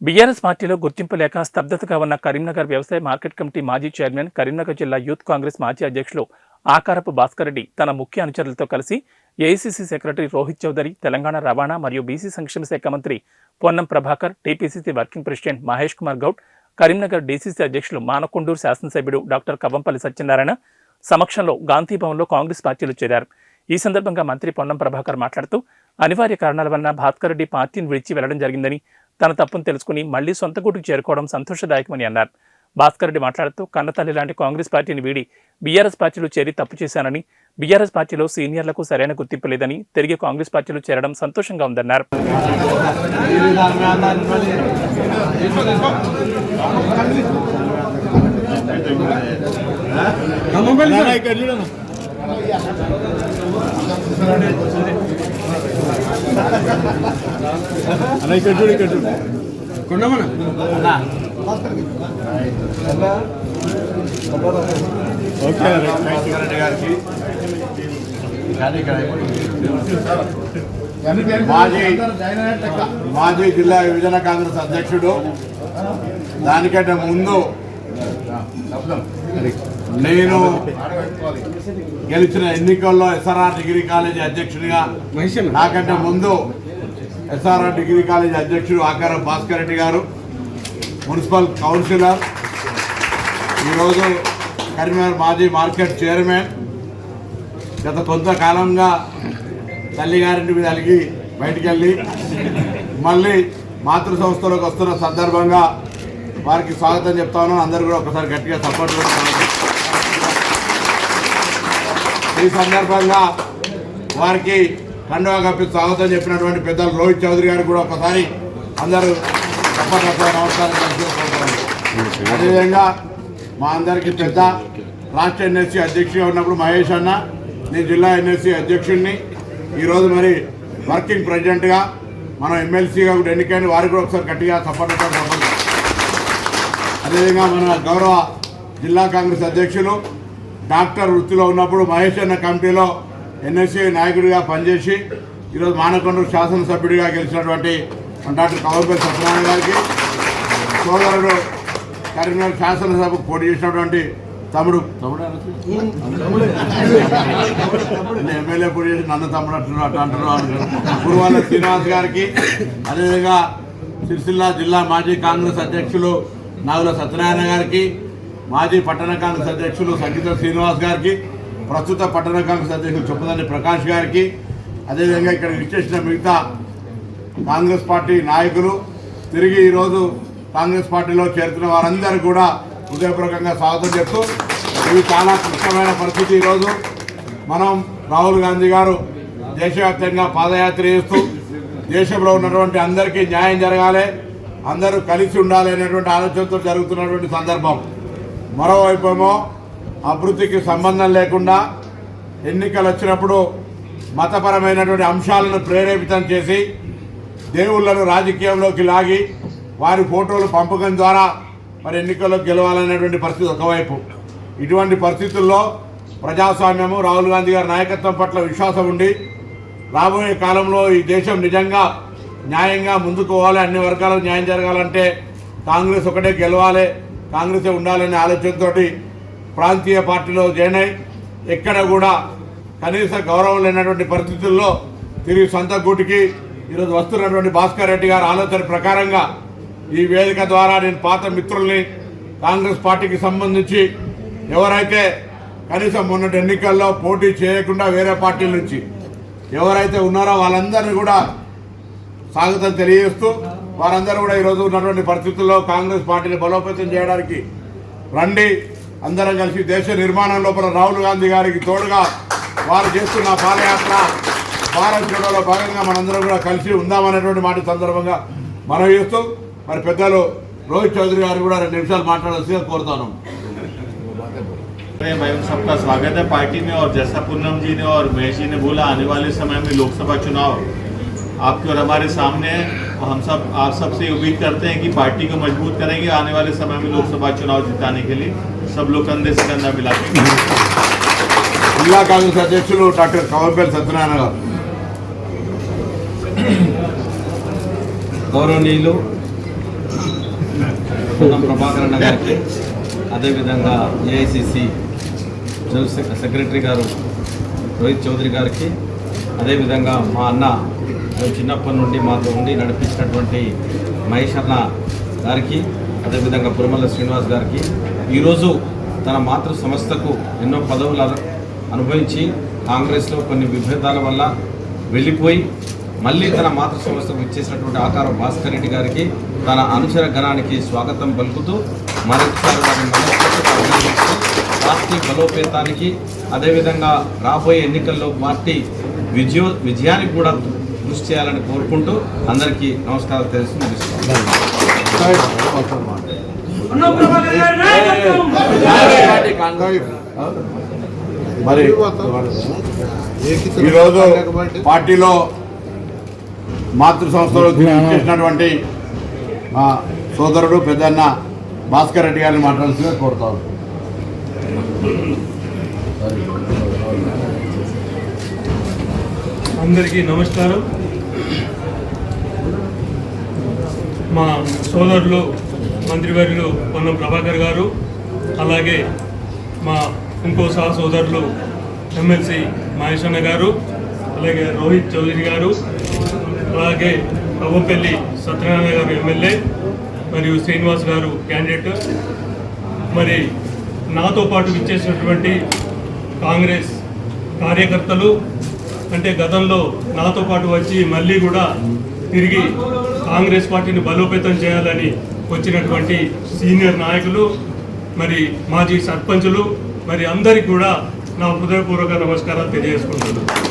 BRS పార్టీలో గుర్తింపు లేక స్తబ్దతగా ఉన్న కరీంనగర్ వ్యవసాయ మార్కెట్ కమిటీ మాజీ చైర్మన్, కరీంనగర్ జిల్లా యూత్ కాంగ్రెస్ మాజీ అధ్యక్షులు ఆకారపు భాస్కర్ రెడ్డి తన ముఖ్య అనుచరులతో కలిసి ఏఐసీసీ సెక్రటరీ రోహిత్ చౌదరి, తెలంగాణ రవాణా మరియు బీసీ సంక్షేమ శాఖ మంత్రి Ponnam Prabhakar, TPCC working president Mahesh Kumar Goud, Karimnagar DCC అధ్యక్షులు మానకొండూరు శాసనసభ్యుడు డాక్టర్ కవ్వంపల్లి సత్యనారాయణ సమక్షంలో గాంధీభవన్లో కాంగ్రెస్ పార్టీలో చేరారు. ఈ సందర్భంగా మంత్రి పొన్నం ప్రభాకర్ మాట్లాడుతూ అనివార్య కారణాల వల్ల భాస్కర్ రెడ్డి పార్టీని విడిచి వెళ్లడం జరిగిందని, తన తప్పును తెలుసుకుని మళ్లీ సొంత గూటికి చేరుకోవడం సంతోషదాయకమని అన్నారు. భాస్కర్ రెడ్డి మాట్లాడుతూ కన్నతల్లి లాంటి కాంగ్రెస్ పార్టీని వీడి బీఆర్ఎస్ పార్టీలో చేరి తప్పు చేశానని, బీఆర్ఎస్ పార్టీలో సీనియర్లకు సరైన గుర్తింపు లేదని, తిరిగి కాంగ్రెస్ పార్టీలో చేరడం సంతోషంగా ఉందన్నారు. మాజీ జిల్లా యువజన కాంగ్రెస్ అధ్యక్షుడు, దానికంటే ముందు నేను గెలిచిన ఎన్నికల్లో ఎస్ఆర్ఆర్ డిగ్రీ కాలేజీ అధ్యక్షుడిగా, నాకంటే ముందు ఎస్ఆర్ఆర్ డిగ్రీ కాలేజీ అధ్యక్షుడు ఆకారం భాస్కర్ రెడ్డి గారు, మున్సిపల్ కౌన్సిలర్, ఈరోజు కరీంనగర్ మాజీ మార్కెట్ చైర్మన్. గత కొంతకాలంగా తల్లిగారింటి మీద అలిగి బయటికి వెళ్ళి మళ్ళీ మాతృ సంస్థలోకి వస్తున్న సందర్భంగా వారికి స్వాగతం చెప్తాను. అందరూ కూడా ఒకసారి గట్టిగా సపోర్ట్ చేస్తున్నారు. ఈ సందర్భంగా వారికి కండువా కప్పి స్వాగతం చెప్పినటువంటి పెద్దలు రోహిత్ చౌదరి గారికి కూడా ఒకసారి అందరూ తప్పకుండా నమస్కారం చేసుకుంటున్నారు. అదేవిధంగా మా అందరికీ పెద్ద రాష్ట్ర ఎన్ఎస్సీ అధ్యక్షుడిగా ఉన్నప్పుడు మహేష్ అన్న, నేను జిల్లా ఎన్ఎస్సీ అధ్యక్షుడిని, ఈరోజు మరి వర్కింగ్ ప్రెసిడెంట్గా మనం ఎమ్మెల్సీగా కూడా ఎన్నికైన వారికి కూడా ఒకసారి గట్టిగా సపోర్ట్. అదేవిధంగా మన గౌరవ జిల్లా కాంగ్రెస్ అధ్యక్షులు డాక్టర్ వృత్తిలో ఉన్నప్పుడు మహేష్ అన్న కమిటీలో ఎన్ఎస్సీ నాయకుడిగా పనిచేసి ఈరోజు మానకొండూరు శాసనసభ్యుడిగా గెలిచినటువంటి డాక్టర్ కవ్వంపల్లి సత్యనారాయణ గారికి, సోదరుడు కరీంనగర్ శాసనసభకు పోటీ చేసినటువంటి తమ్ముడు ఎమ్మెల్యే పోటీ చేసి నన్ను తమ్ముడు అంటారు కురువాల శ్రీనివాస్ గారికి, అదేవిధంగా సిరిసిల్ల జిల్లా మాజీ కాంగ్రెస్ అధ్యక్షులు నాగుల సత్యనారాయణ గారికి, మాజీ పట్టణ కాంగ్రెస్ అధ్యక్షులు సంగీత శ్రీనివాస్ గారికి, ప్రస్తుత పట్టణ కాంగ్రెస్ అధ్యక్షులు చొప్పదండి ప్రకాష్ గారికి, అదేవిధంగా ఇక్కడ విచ్చేసిన మిగతా కాంగ్రెస్ పార్టీ నాయకులు, తిరిగి ఈరోజు కాంగ్రెస్ పార్టీలో చేరుతున్న వారందరూ కూడా హృదయపూర్వకంగా స్వాగతం చెప్తూ, ఇది చాలా క్లిష్టమైన పరిస్థితి. ఈరోజు మనం రాహుల్ గాంధీ గారు దేశవ్యాప్తంగా పాదయాత్ర చేస్తూ దేశంలో ఉన్నటువంటి అందరికీ న్యాయం జరగాలి, అందరూ కలిసి ఉండాలి అనేటువంటి ఆలోచనతో జరుగుతున్నటువంటి సందర్భం. మరోవైపు ఏమో అభివృద్ధికి సంబంధం లేకుండా ఎన్నికలు వచ్చినప్పుడు మతపరమైనటువంటి అంశాలను ప్రేరేపితం చేసి దేవుళ్లను రాజకీయంలోకి లాగి వారి ఫోటోలు పంపకం ద్వారా మరి ఎన్నికల్లో గెలవాలనేటువంటి పరిస్థితి ఒకవైపు. ఇటువంటి పరిస్థితుల్లో ప్రజాస్వామ్యము, రాహుల్ గాంధీ గారి నాయకత్వం పట్ల విశ్వాసం ఉండి రాబోయే కాలంలో ఈ దేశం నిజంగా న్యాయంగా ముందుకు పోవాలి, అన్ని వర్గాలకు న్యాయం జరగాలంటే కాంగ్రెస్ ఒకటే గెలవాలి, కాంగ్రెసే ఉండాలనే ఆలోచనతో ప్రాంతీయ పార్టీలో జాయిన్ అయి ఎక్కడ కూడా కనీస గౌరవం లేనటువంటి పరిస్థితుల్లో తిరిగి సొంత గూటికి ఈరోజు వస్తున్నటువంటి భాస్కర్ రెడ్డి గారి ఆలోచన ప్రకారంగా ఈ వేదిక ద్వారా నేను పాత మిత్రుల్ని, కాంగ్రెస్ పార్టీకి సంబంధించి ఎవరైతే కనీసం మొన్నటి ఎన్నికల్లో పోటీ చేయకుండా వేరే పార్టీల నుంచి ఎవరైతే ఉన్నారో వాళ్ళందరినీ కూడా స్వాగతం తెలియజేస్తూ, వారందరూ కూడా ఈరోజు ఉన్నటువంటి పరిస్థితుల్లో కాంగ్రెస్ పార్టీని బలోపేతం చేయడానికి రండి, అందరం కలిసి దేశ నిర్మాణం లోపల రాహుల్ గాంధీ గారికి తోడుగా వారు చేస్తున్న పాదయాత్ర భారత్ జోడోలో భాగంగా మనందరం కూడా కలిసి ఉందామనేటువంటి మాట సందర్భంగా మనం చేస్తూ, మరి పెద్దలు రోహిత్ చౌదరి గారు కూడా 2 నిమిషాలు మాట్లాడాల్సిందిగా కోరుతాను. भाई सबका स्वागत है पार्टी में। और जैसा पूनम जी ने और महेश जी ने बोला, आने वाले समय में लोकसभा चुनाव आपके और हमारे सामने है, और हम सब आप सबसे उम्मीद करते हैं कि पार्टी को मजबूत करेंगे। आने वाले समय में लोकसभा चुनाव जिताने के लिए सब लोग कंधे से कंधा मिलाएंगे। जिला कांग्रेस अध्यक्षులు డాక్టర్ కవ్వంపల్లి సత్యనారాయణ గారు. గౌరవనీయులు పొన్నం ప్రభాకర్ అన్న గారికి, అదేవిధంగా ఏఐసిసి జనరల్ సెక్రటరీ గారు రోహిత్ చౌదరి గారికి, అదేవిధంగా మా అన్న మేము చిన్నప్పటి నుండి మాతో ఉండి నడిపించినటువంటి మహేష్ అన్న గారికి, అదేవిధంగా పురమల్ల శ్రీనివాస్ గారికి, ఈరోజు తన మాతృ సంస్థకు ఎన్నో పదవులు అనుభవించి కాంగ్రెస్లో కొన్ని విభేదాల వల్ల వెళ్ళిపోయి మళ్ళీ తన మాతృ సంస్థకు ఇచ్చేసినటువంటి ఆకారం భాస్కర్ రెడ్డి గారికి, తన అనుచర గణానికి స్వాగతం పలుకుతూ మరొకసారి వారిని మనస్ఫూర్తిగా అభినందిస్తూ పార్టీ బలోపేతానికి, అదేవిధంగా రాబోయే ఎన్నికల్లో పార్టీ విజయానికి కూడా కృషి చేయాలని కోరుకుంటూ అందరికీ నమస్కారాలు తెలుస్తూ ముగిస్తున్నాను. మరి ఈరోజు పార్టీలో మాతృ సంస్థలో చేసినటువంటి మా సోదరుడు పెద్దన్న భాస్కర్ రెడ్డి గారిని మాట్లాడాల్సిందిగా కోరుతాను. అందరికీ నమస్కారం. మా సోదరులు మంత్రివర్యులు పొన్నం ప్రభాకర్ గారు, అలాగే మా ఇంకో సోదరులు ఎమ్మెల్సీ మహేష్ అన్న గారు, అలాగే రోహిత్ చౌదరి గారు, అలాగే అవ్వపల్లి సత్యనారాయణ గారు ఎమ్మెల్యే, మరియు శ్రీనివాస్ గారు క్యాండిడేట్, మరి నాతో పాటు ఇచ్చేసినటువంటి కాంగ్రెస్ కార్యకర్తలు, అంటే గతంలో నాతో పాటు వచ్చి మళ్ళీ కూడా తిరిగి కాంగ్రెస్ పార్టీని బలోపేతం చేయాలని వచ్చినటువంటి సీనియర్ నాయకులు, మరి మాజీ సర్పంచులు, మరి అందరికీ కూడా నా హృదయపూర్వక నమస్కారాలు తెలియజేసుకుంటున్నాను.